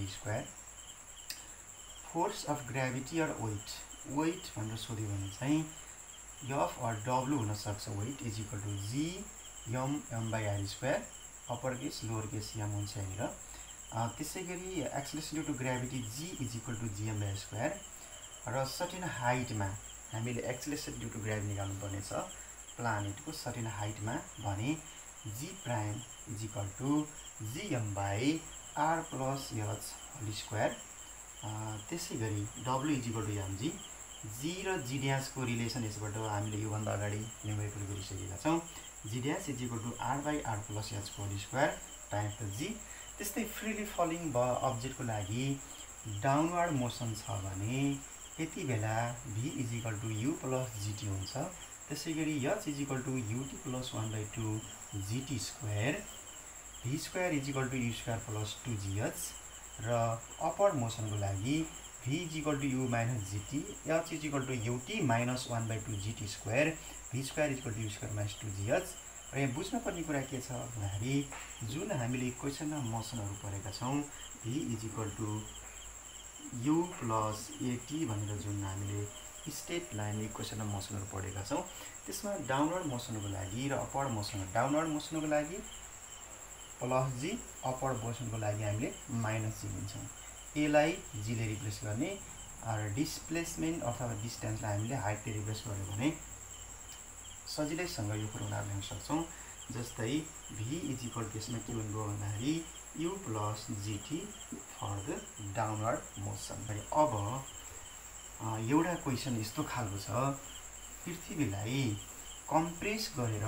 Whole square force of gravity or weight भनेर सोध्यो भने चाहिँ एफ अर डब्लु हुन सक्छ weight is equal to G M by R square upper case lower case M हुन्छ यहाँनिर त्यसै गरी acceleration due to gravity G is equal to GM by square र सर्टेन हाइटमा हामीले एक्सेलरेसन ड्यू टु ग्राभिटी निकाल्नु पर्नेछ प्लानेटको सर्टेन हाइटमा भने g prime is equal to GM by R plus h whole square त्यसै गरी W is equal to mg g र जी ड्यासको रिलेसन यसबाट हामीले योभन्दा अगाडि न्युमेरिकल गरिसकेका छौँ g dash is equal to R by R plus एचको whole square times the g त्यस्तै फ्रिली फलिङ अब्जेक्टको लागि डाउनवर्ड मोसन छ भने यति बेला v is equal to u plus gt हुन्छ त्यसै गरी h is equal to ut plus 1/2 gt square v square is equal to u square plus 2gh र अपर मोसनको लागि v is equal to u minus gt h is equal to ut minus 1/2 gt square v square is equal to u square minus 2gh र यहाँ बुझ्नुपर्ने कुरा के छ भन्दाखेरि जुन हामीले इक्वेसनमा मोसनहरू पढेका छौँ v is equal to u plus at भनेर जुन हामीले स्टेट लाइन इक्वेसनमा मोसनहरू पढेका छौँ त्यसमा डाउनवर्ड मोसनको लागि र अपवर्ड मोसन डाउनवर्ड मोसनको लागि प्लस जी अपवर्ड मोसनको लागि हामीले माइनस जी लिन्छौँ एलाई जीले रिप्लेस गर्ने र डिस्प्लेसमेन्ट अथवा डिस्टेन्सलाई हामीले हाइटले रिप्लेस गर्यो भने सजिलैसँग यो फर्मुला ल्याउन सक्छौँ जस्तै भी इज इक्वल टु यसमा के हुनुभयो भन्दाखेरि U plus G T for the downward motion अब एउटा क्वेसन यस्तो खालको छ पृथ्वीलाई कम्प्रेस गरेर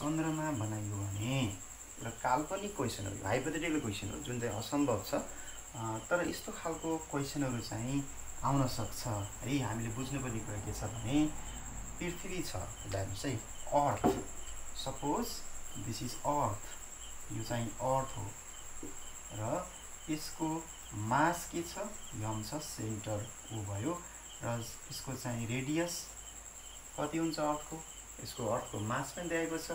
चन्द्रमा बनाइयो भने र काल्पनिक क्वेसनहरू हाइपोथेटिकल क्वेसन हो जुन चाहिँ असम्भव छ तर यस्तो खालको क्वेसनहरू चाहिँ आउन सक्छ है हामीले बुझ्नुपर्ने कुरा के छ भने पृथ्वी छ हेर्नुहोस् है अर्थ सपोज दिस इज अर्थ यो चाहिँ अर्थ हो र यसको मास के छ यम छ सेन्टर ऊ भयो र यसको चाहिँ रेडियस कति हुन्छ अर्थको यसको अर्थको मास पनि दिएको छ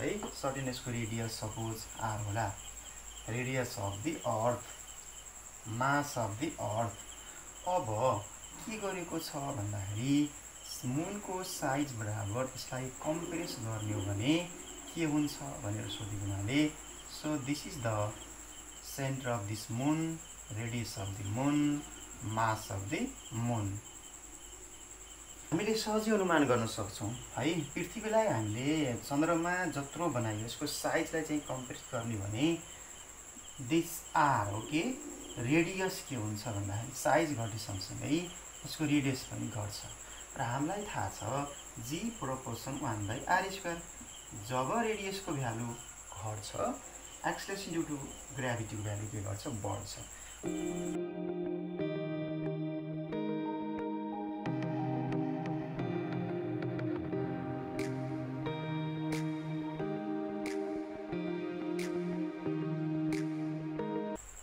है सर्टेन यसको रेडियस सपोज आर होला radius of the earth mass of the अर्थ अब के गरेको छ भन्दाखेरि मुनको साइज बराबर यसलाई कम्प्रेस गर्ने हो भने के हुन्छ भनेर सोधेको हुनाले so this is the centre of this moon radius of the moon mass of the moon हामीले सहजै अनुमान गर्न सक्छौँ है पृथ्वीलाई हामीले चन्द्रमा जत्रो बनाइयो यसको साइजलाई चाहिँ कम्प्रेस गर्ने भने दिस आर ओके रेडियस के हुन्छ भन्दाखेरि साइज घटे सँगसँगै यसको रेडियस पनि घट्छ र हामीलाई थाहा छ जी प्रोपोर्सन 1/r स्क्वायर जब रेडियसको भ्यालु घट्छ एक्सेलरेसन ड्यू टु ग्राभिटीको भ्यालु के गर्छ बढ्छ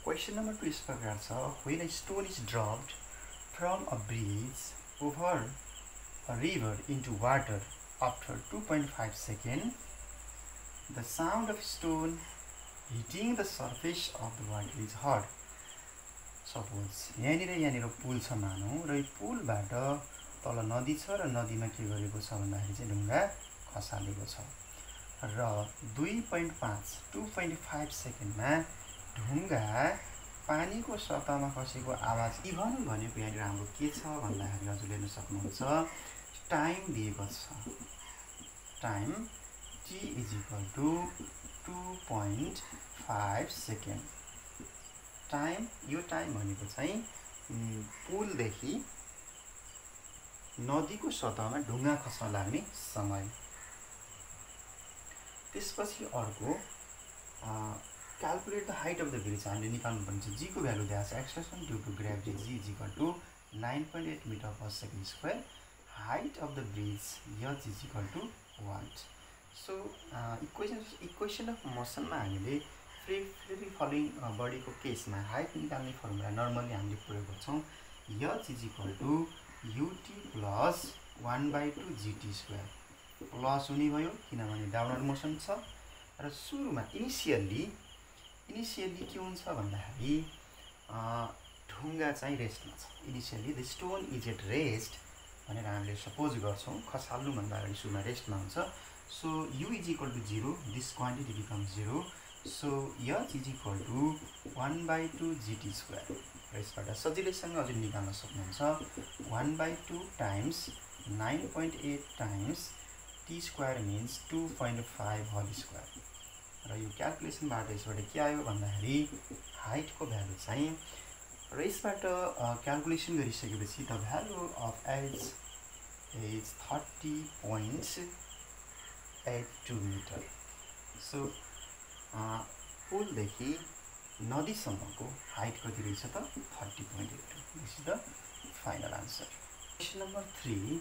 क्वेसन नम्बर 2 इस प्रकार छ when a stone is dropped from a bridge over a river into water after 2.5 seconds, the sound of stone hitting the surface of the water is heard. Suppose यहाँनिर पुल छ मानौँ र यो पुलबाट तल नदी छ र नदीमा के गरेको छ भन्दाखेरि चाहिँ ढुङ्गा खसालेको छ र 2.5 सेकेन्डमा ढुङ्गा पानीको सतहमा खसेको आवाज इभन भनेको यहाँनिर हाम्रो के छ भन्दाखेरि हजुरले हेर्न सक्नुहुन्छ टाइम दिएको छ time t is equal to 2.5 second time यो टाइम भनेको चाहिँ पुलदेखि नदीको सतहमा ढुङ्गा खस्न लाग्ने समय त्यसपछि अर्को calculate the height of the bridge हामीले निकाल्नु पर्ने छ जी को भ्यालु दिएको छ acceleration due to gravity G is equal to 9.8 metre per second square height of the bridge h is equal to 1 so equation of motion मा हामीले free falling बडीको केसमा हाइट निकाल्ने फर्मुला नर्मली हामीले प्रयोग गर्छौं h is equal to ut plus 1/2 gt square plus हुने भयो किनभने डाउनवर्ड मोसन छ र सुरुमा इनिशियली के हुन्छ भन्दाखेरि ढुङ्गा चाहिँ रेस्टमा छ। Initially the stone is at rest भनेर हामीले सपोज गर्छौँ। खसाल्नुभन्दा अगाडि सुरुमा रेस्टमा हुन्छ। So u is equal to 0, this quantity becomes 0। So h is equal to 1/2 gt square. र यसबाट सजिलैसँग अझै निकाल्न सक्नुहुन्छ। 1/2 times 9.8 times t square minus 2.5 whole square. र यो क्याल्कुलेसनबाट यसबाट के आयो भन्दाखेरि हाइटको भ्यालु चाहिँ, र यसबाट क्याल्कुलेसन गरिसकेपछि the value of h is 30.82 metre. So पुलदेखि नदीसम्मको हाइट कति रहेछ त 30.82। This is the final answer. Question number 3,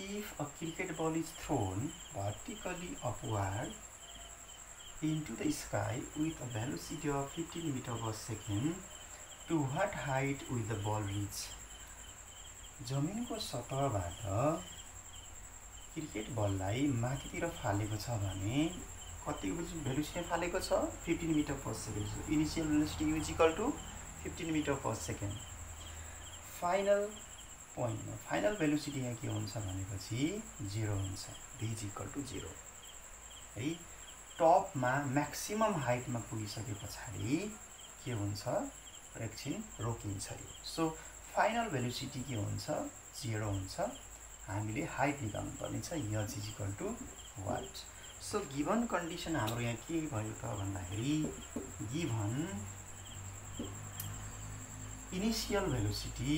if a cricket ball is thrown vertically upward into the sky with a velocity of 15 meters per second, to what height will the ball reach? जमिनको सतहबाट cricket बललाई माथितिर फालेको छ भने कति velocity फालेको छ 15 metre per second. Initial velocity u is equal to 15 metre per second. Final पोइन्टमा फाइनल भेलोसिटी यहाँ के हुन्छ भनेपछि 0 हुन्छ। v इज इक्वल टु 0 है। टपमा म्याक्सिमम हाइटमा पुगिसके पछाडि के हुन्छ, एकछिन रोकिन्छ यो। सो फाइनल भेलोसिटी के हुन्छ 0 हुन्छ। हामीले हाइट निकाल्नु पर्ने छ, h is equal to what. So given condition हाम्रो यहाँ के भयो त भन्दाखेरि given initial velocity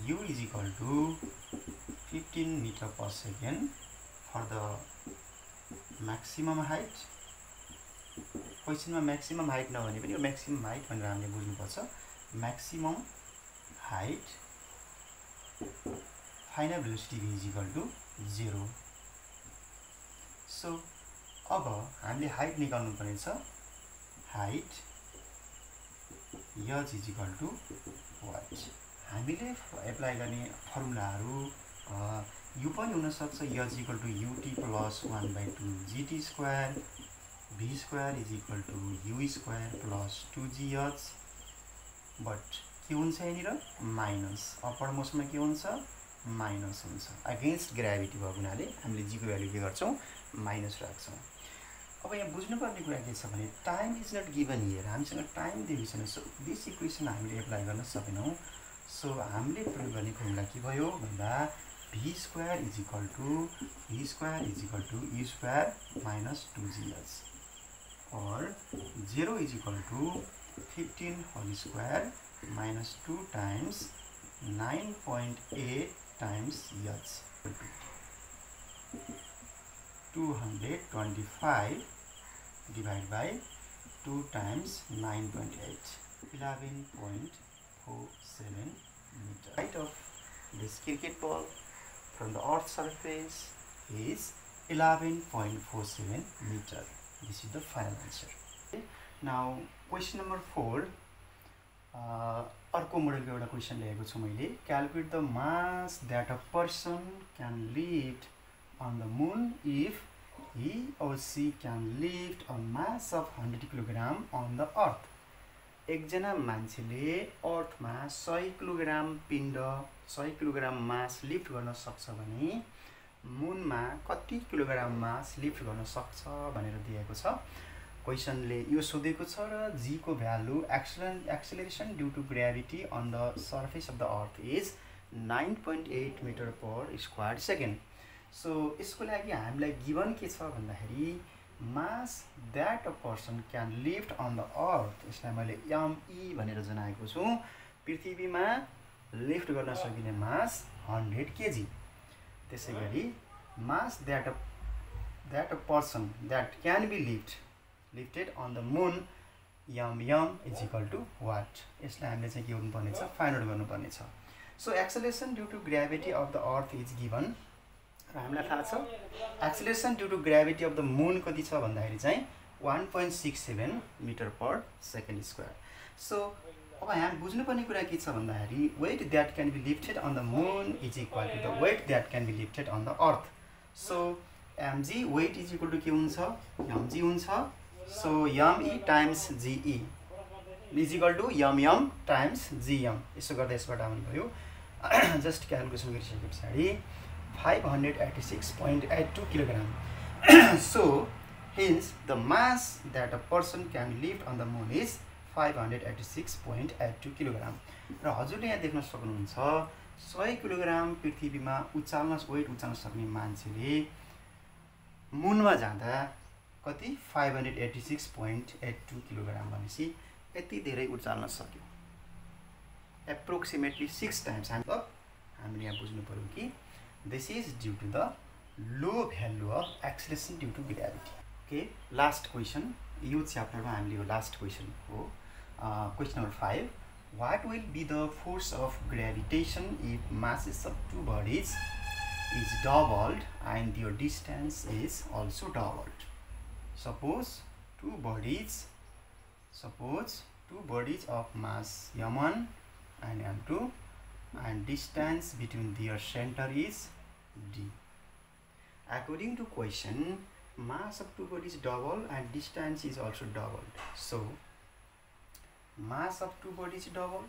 u is equal to 15 meter per second for the maximum height। क्वेसनमा म्याक्सिमम हाइट नभने पनि यो म्याक्सिमम हाइट भनेर हामीले बुझ्नुपर्छ। Maximum height final velocity v is equal to 0। So अब हामीले हाइट निकाल्नु पर्ने छ। Height h is equal to what. हामीले एप्लाई गर्ने फर्मुलाहरू यो पनि हुनसक्छ। h is equal to ut plus 1/2 gt square, v square is equal to u square plus 2gh। But के हुन्छ यहाँनिर माइनस, अप्पर मोसमा के हुन्छ माइनस हुन्छ। अगेन्स्ट ग्राभिटी भएको हुनाले हामीले जीको भ्यालु के गर्छौँ माइनस राख्छौँ। अब यहाँ बुझ्नुपर्ने कुरा के छ भने time is not given here. हामीसँग टाइम दिएको छैन। सो दिस इक्वेसन हामीले एप्लाई गर्न सकेनौँ। सो हामीले प्रयोग गर्ने फर्मुला के भयो भन्दा v square is equal to u square minus 2gh और 0 is equal to 15 whole square minus 2 times 9.8 times h 225 divided by 2 times 9.8 11.47 meter. Height of this cricket ball from the earth's surface is 11.47 meter. This is the final answer. Okay. Now question number 4. अर्को मोडलको एउटा question ल्याएको छु मैले। Calculate the mass that a person can lift on the moon if he or she can lift a mass of 100 kg on the earth। एकजना मान्छेले अर्थमा 100 kilogram पिण्ड 100 kilogram mass lift गर्न सक्छ भने मुनमा कति किलोग्राम मास लिफ्ट गर्न सक्छ भनेर दिएको छ। क्वेसनले यो सोधेको छ र g को value acceleration due to gravity on the surface of the earth is 9.8 metre per second square. So यसको लागि हामीलाई गिभन के छ भन्दाखेरि mass that a person can lift on the earth, यसलाई मैले me भनेर जनाएको छु। पृथ्वीमा लिफ्ट गर्न सकिने मास 100 केजी। त्यसैगरी mass that a person that can be lifted on the moon m is equal to what. यसलाई हामीले चाहिँ के गर्नुपर्ने छ फाइन्ड आउट गर्नुपर्ने छ। So acceleration due to gravity of the earth is given. हामीलाई थाहा छ acceleration due to gravity of the moon कति छ भन्दाखेरि चाहिँ 1.67 metre per second square. So अब यहाँ बुझ्नुपर्ने कुरा के छ भन्दाखेरि weight that can be lifted on the moon is equal to the weight that can be lifted on the earth. So mg weight is equal to के हुन्छ mg हुन्छ So me times ge is equal to mm times gm. यसो गर्दा यसबाट आउनु भयो just calculation गरिसके पछाडि 586.82 kilogram. So hence the mass that a person can lift on the moon is 586.82 kilogram. र हजुरले यहाँ देख्न सक्नुहुन्छ 100 किलोग्राम पृथ्वीमा वेट उचाल्न सक्ने मान्छेले मुनमा जाँदा कति 586.82 किलोग्राम भनेपछि यति धेरै उचाल्न सक्यो. Approximately 6 times. हामीले यहाँ बुझ्नु पर्यो कि this is due to the low value of acceleration due to gravity. Okay, last question. यो च्याप्टरमा हामीले यो लास्ट क्वेसन हो. Question number 5. What will be the force of gravitation if masses of two bodies is doubled and their distance is also doubled? Suppose two bodies of mass m1 and m2 and distance between their center is d. According to question, mass of two bodies double and distance is also doubled. So mass of two bodies double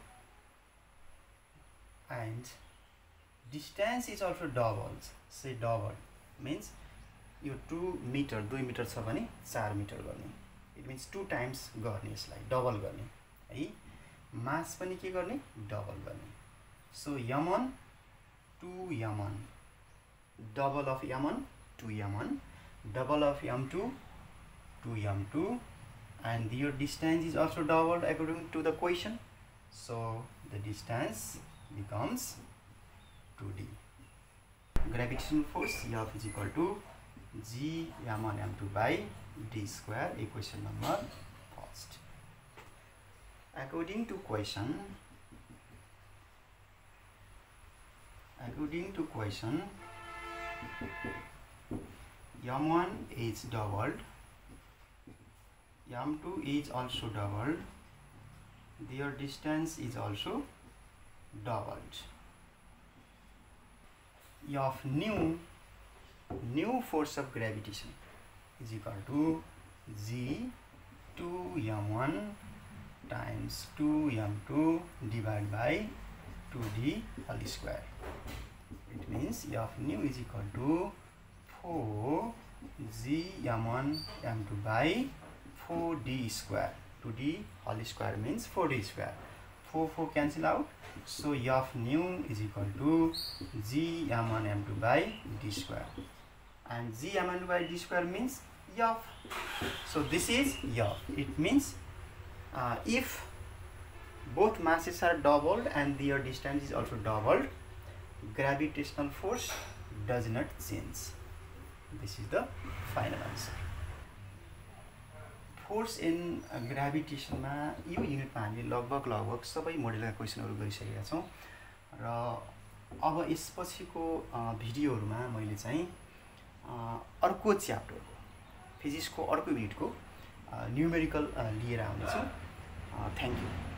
and distance is also doubled. Say double means यो 2 metre 2 metre छ भने 4 metre गर्ने. It means 2 times गर्ने, यसलाई double गर्ने है. मास पनि के गर्ने, डबल गर्ने. So m1 2m1, double of m1 2m1, double of m2 2m2, and your distance is also doubled according to the question. So the distance becomes 2d. Gravitational force F is equal to g m1 m2 by d square. Equation number first. According to question, m1 is doubled, m2 is also doubled, their distance is also doubled. Of new force of gravitation is equal to g 2m1 times 2m2 divided by 2d whole square. It means of new is equal to 4g m1 m2 by 4d square. 2d whole square means 4d square. 4 cancel out. So of new is equal to g m1 m2 by d square. And g m1 by d square means f. So this is f. It means if both masses are doubled and their distance is also doubled, gravitational force does not change. This is the final answer. Force in gravitation मा यो युनिटमा हामीले लगभग सबै मोडलका क्वेशनहरु गरिसकेका छौं र अब यसपछिको भिडियोहरुमा मैले चाहिँ अर्को च्याप्टरको फिजिक्सको अर्को युनिटको न्यूमेरिकल लिएर आउने छु. Thank you.